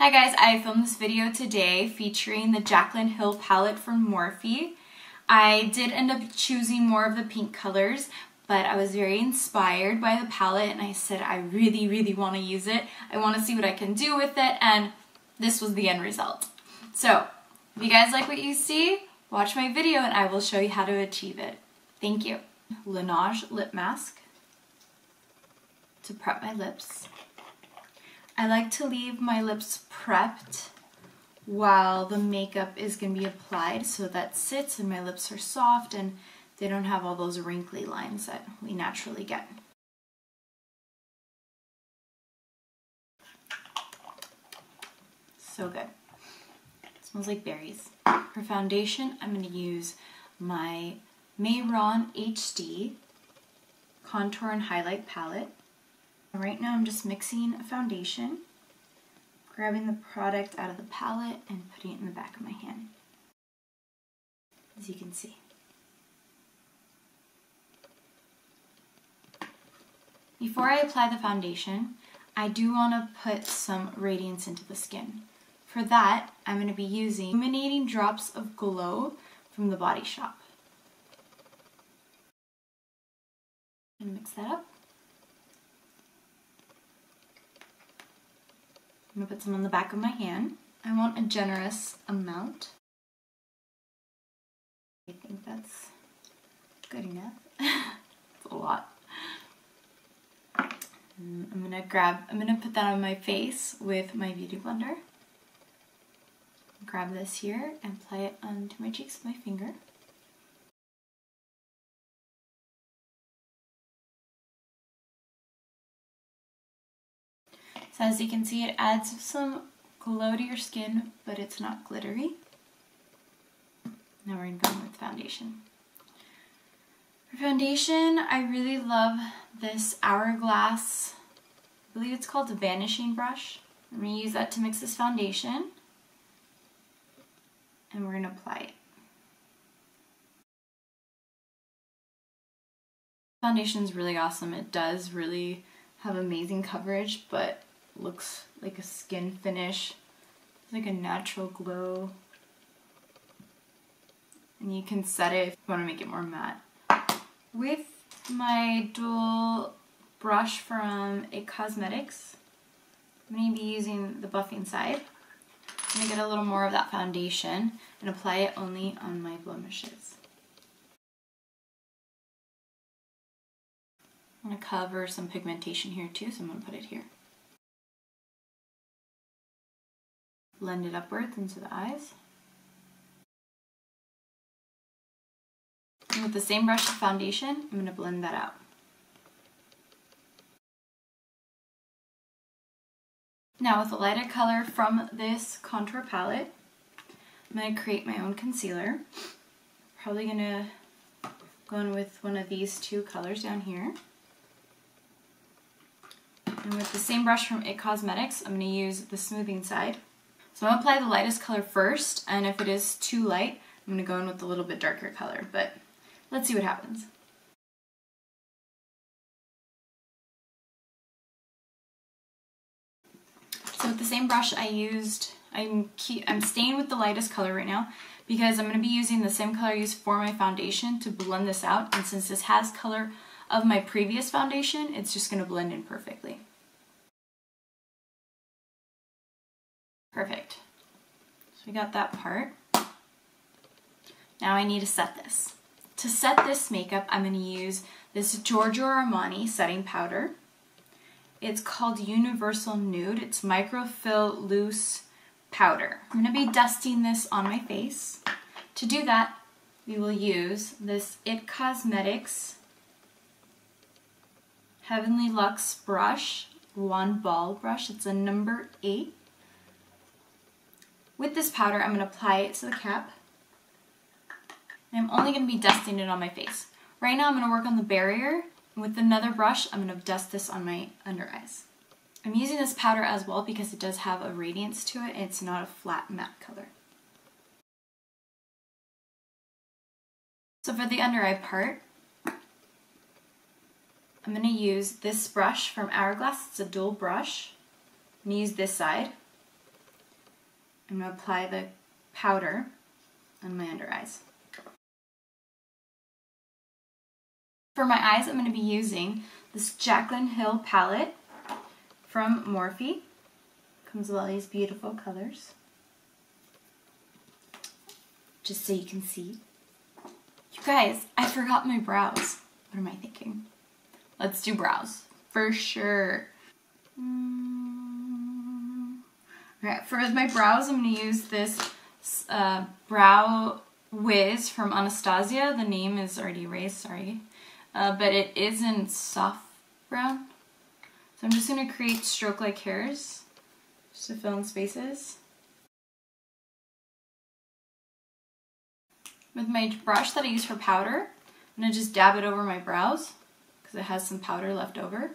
Hi guys, I filmed this video today featuring the Jaclyn Hill palette from Morphe. I did end up choosing more of the pink colors, but I was very inspired by the palette and I said I really want to use it. I want to see what I can do with it, and this was the end result. So, if you guys like what you see, watch my video and I will show you how to achieve it. Thank you. Laneige lip mask to prep my lips. I like to leave my lips prepped while the makeup is going to be applied so that sits and my lips are soft and they don't have all those wrinkly lines that we naturally get. So good. It smells like berries. For foundation, I'm going to use my Mayron HD Contour and Highlight Palette. Right now I'm just mixing a foundation, grabbing the product out of the palette and putting it in the back of my hand, as you can see. Before I apply the foundation, I do want to put some radiance into the skin. For that, I'm going to be using Illuminating Drops of Glow from the Body Shop. And mix that up. I'm going to put some on the back of my hand. I want a generous amount. I think that's good enough. It's a lot. And I'm going to put that on my face with my Beauty Blender. Grab this here and apply it onto my cheeks with my finger. So as you can see, it adds some glow to your skin, but it's not glittery. Now we're going to go in with foundation. For foundation, I really love this Hourglass, I believe it's called a vanishing brush. I'm going to use that to mix this foundation, and we're going to apply it. Foundation is really awesome. It does really have amazing coverage, but looks like a skin finish. It's like a natural glow. And you can set it if you want to make it more matte. With my dual brush from It Cosmetics, I'm going to be using the buffing side. I'm going to get a little more of that foundation and apply it only on my blemishes. I'm going to cover some pigmentation here too, so I'm going to put it here. Blend it upwards into the eyes. And with the same brush of foundation, I'm going to blend that out. Now with a lighter color from this contour palette, I'm going to create my own concealer. Probably going to go in with one of these two colors down here. And with the same brush from It Cosmetics, I'm going to use the smoothing side. So I'm going to apply the lightest color first, and if it is too light, I'm going to go in with a little bit darker color, but let's see what happens. So with the same brush I used, I'm staying with the lightest color right now because I'm going to be using the same color I used for my foundation to blend this out, and since this has color of my previous foundation, it's just going to blend in perfectly. Perfect. So we got that part. Now I need to set this. To set this makeup, I'm going to use this Giorgio Armani setting powder. It's called Universal Nude. It's microfill loose powder. I'm going to be dusting this on my face. To do that, we will use this It Cosmetics Heavenly Luxe brush, one ball brush. It's a number 8. With this powder, I'm going to apply it to the cap. And I'm only going to be dusting it on my face. Right now, I'm going to work on the barrier. And with another brush, I'm going to dust this on my under eyes. I'm using this powder as well because it does have a radiance to it and it's not a flat matte color. So for the under eye part, I'm going to use this brush from Hourglass. It's a dual brush. I'm going to use this side. I'm going to apply the powder on my under eyes. For my eyes, I'm going to be using this Jaclyn Hill palette from Morphe. Comes with all these beautiful colors. Just so you can see. You guys, I forgot my brows. What am I thinking? Let's do brows. For sure. Alright, for my brows, I'm going to use this Brow Wiz from Anastasia. The name is already erased, sorry. But it is in soft brown. So I'm just going to create stroke-like hairs just to fill in spaces. With my brush that I use for powder, I'm going to just dab it over my brows because it has some powder left over.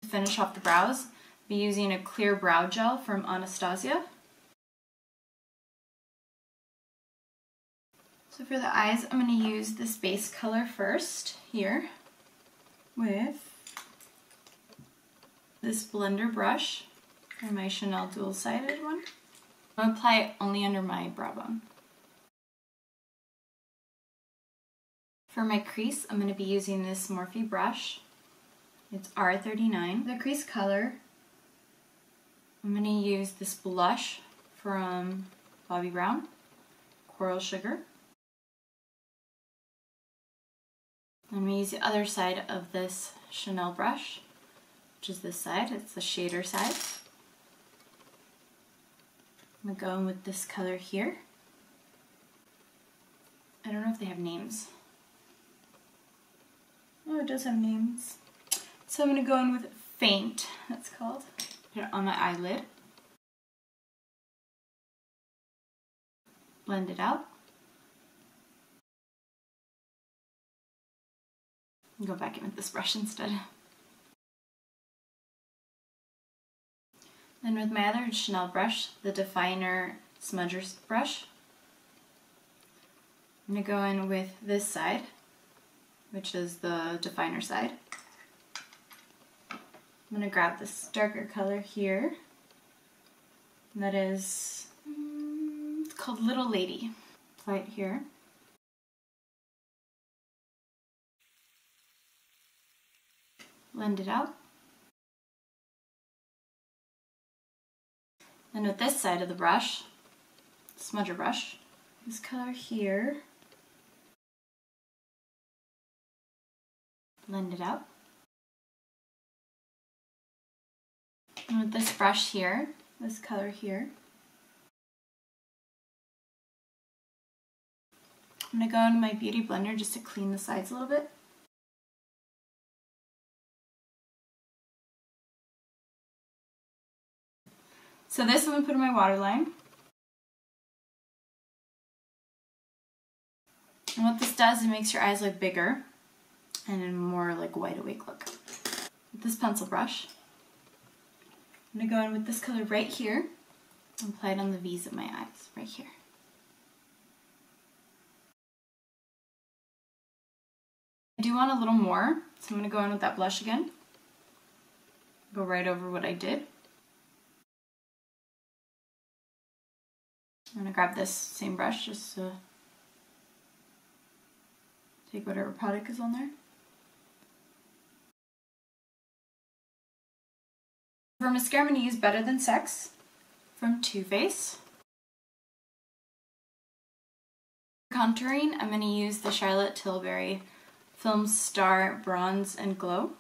To finish off the brows, I'll be using a clear brow gel from Anastasia. So for the eyes, I'm going to use this base color first, here, with this blender brush, or my Chanel dual-sided one. I'm going to apply it only under my brow bone. For my crease, I'm going to be using this Morphe brush. It's R39. The crease color, I'm going to use this blush from Bobbi Brown, Coral Sugar. I'm going to use the other side of this Chanel brush, which is this side. It's the shader side. I'm going to go in with this color here. I don't know if they have names. Oh, it does have names. So I'm going to go in with Faint, that's called. Put it on my eyelid. Blend it out. Go back in with this brush instead. Then with my other Chanel brush, the Definer Smudger brush, I'm going to go in with this side, which is the definer side. I'm going to grab this darker color here, and that is, it's called Little Lady. Apply it here. Blend it out. Then with this side of the brush, smudger brush, this color here, blend it out. And with this brush here, this color here, I'm going to go into my Beauty Blender just to clean the sides a little bit. So this I'm going to put in my waterline. And what this does, it makes your eyes look bigger and a more like wide awake look. With this pencil brush, I'm going to go in with this color right here and apply it on the V's of my eyes, right here. I do want a little more, so I'm going to go in with that blush again. Go right over what I did. I'm going to grab this same brush just to take whatever product is on there. For mascara, I'm going to use Better Than Sex from Too Faced. For contouring, I'm going to use the Charlotte Tilbury Film Star Bronze and Glow.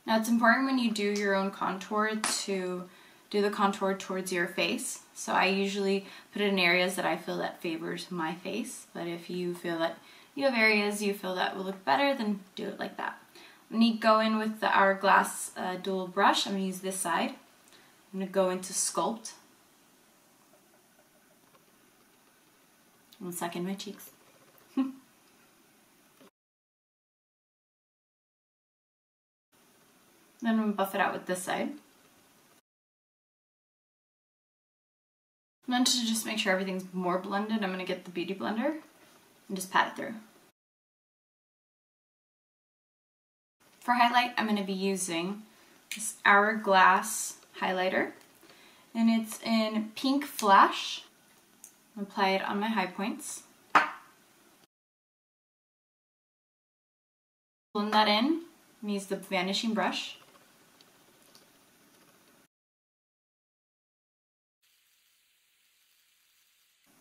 Now it's important when you do your own contour to do the contour towards your face. So I usually put it in areas that I feel that favors my face, but if you feel that you have areas you feel that will look better, then do it like that. I'm going to go in with the Hourglass dual brush. I'm going to use this side. I'm going to go into Sculpt. One second, my cheeks. Then I'm going to buff it out with this side. And then to just make sure everything's more blended, I'm going to get the Beauty Blender and just pat it through. For highlight, I'm going to be using this Hourglass highlighter, and it's in Pink Flash. Apply it on my high points. Blend that in and use the vanishing brush.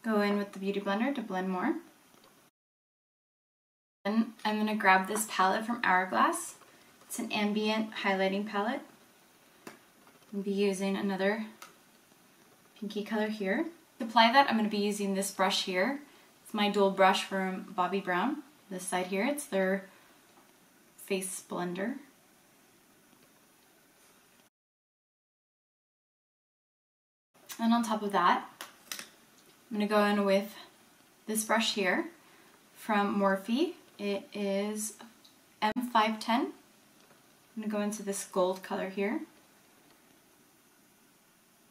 Go in with the Beauty Blender to blend more. Then I'm going to grab this palette from Hourglass. It's an ambient highlighting palette. I'll be using another pinky color here. To apply that, I'm going to be using this brush here. It's my dual brush from Bobbi Brown. This side here, it's their face blender. And on top of that, I'm going to go in with this brush here from Morphe. It is M510. I'm going to go into this gold color here.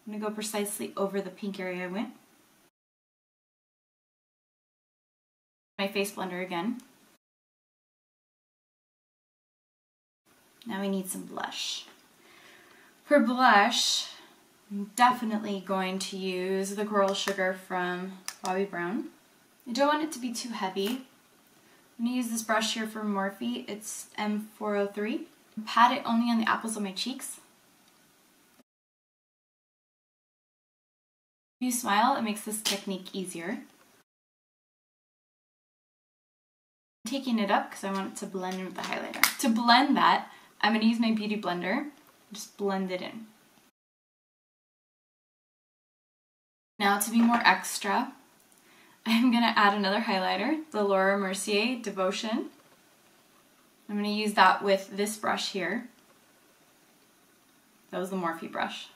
I'm going to go precisely over the pink area I went. My face blender again. Now we need some blush. For blush, I'm definitely going to use the Coral Sugar from Bobbi Brown. I don't want it to be too heavy. I'm going to use this brush here from Morphe. It's M403. Pat it only on the apples of my cheeks. If you smile, it makes this technique easier. I'm taking it up because I want it to blend in with the highlighter. To blend that, I'm going to use my Beauty Blender. Just blend it in. Now to be more extra, I'm going to add another highlighter, the Laura Mercier Devotion. I'm going to use that with this brush here. That was the Morphe brush.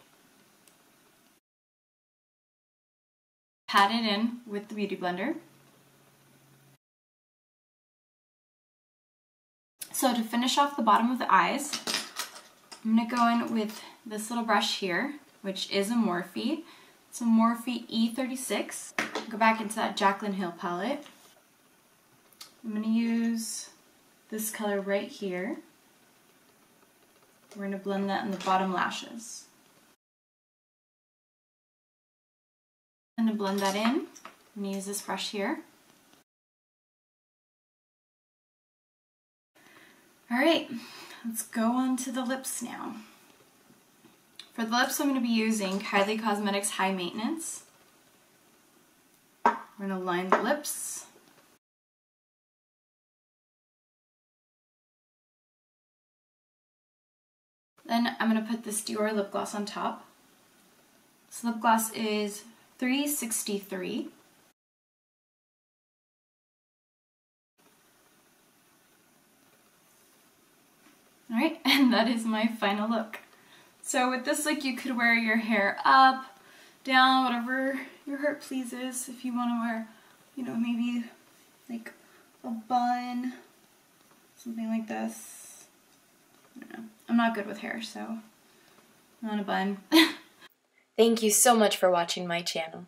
Pat it in with the Beauty Blender. So to finish off the bottom of the eyes, I'm going to go in with this little brush here, which is a Morphe. It's a Morphe E36. Go back into that Jaclyn Hill palette. I'm going to use this color right here. We're going to blend that in the bottom lashes. I'm going to blend that in. I'm going to use this brush here. Alright, let's go on to the lips now. For the lips, I'm going to be using Kylie Cosmetics High Maintenance. We're going to line the lips. Then I'm going to put this Dior lip gloss on top. This lip gloss is 363. Alright, and that is my final look. So with this look, you could wear your hair up, down, whatever your heart pleases. If you want to wear, you know, maybe like a bun, something like this. I don't know. I'm not good with hair, so not a bun. Thank you so much for watching my channel.